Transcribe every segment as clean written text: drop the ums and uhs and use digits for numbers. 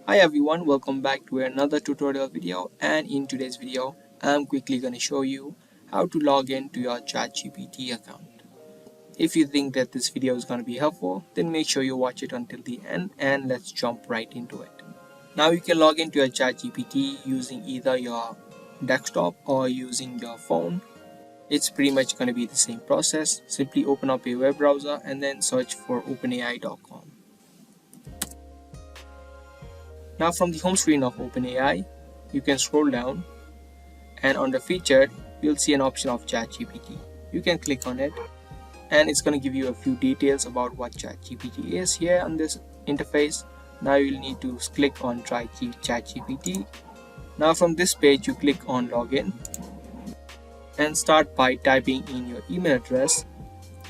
Hi everyone, welcome back to another tutorial video, and in today's video I'm quickly going to show you how to log in to your ChatGPT account. If you think that this video is going to be helpful, then make sure you watch it until the end and let's jump right into it. Now you can log into your ChatGPT using either your desktop or using your phone. It's pretty much going to be the same process. Simply open up a web browser and then search for openai.com. Now from the home screen of OpenAI, you can scroll down and under featured, you'll see an option of ChatGPT. You can click on it and it's going to give you a few details about what ChatGPT is. Here on this interface, now you'll need to click on Try ChatGPT. Now from this page, you click on Login and start by typing in your email address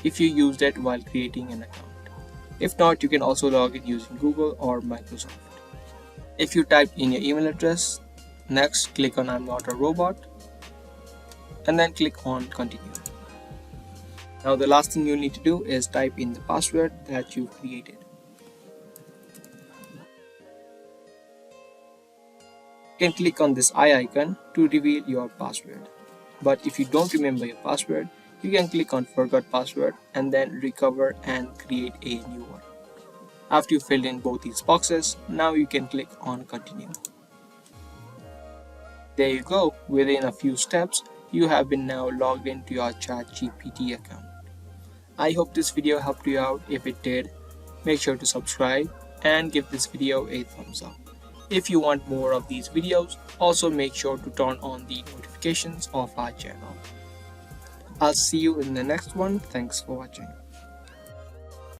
if you used it while creating an account. If not, you can also log in using Google or Microsoft. If you type in your email address, next click on I'm not a robot and then click on continue. Now the last thing you need to do is type in the password that you've created. You can click on this eye icon to reveal your password. But if you don't remember your password, you can click on forgot password and then recover and create a new one. After you filled in both these boxes, now you can click on continue. There you go, within a few steps, you have been now logged into your ChatGPT account. I hope this video helped you out. If it did, make sure to subscribe and give this video a thumbs up. If you want more of these videos, also make sure to turn on the notifications of our channel. I'll see you in the next one. Thanks for watching.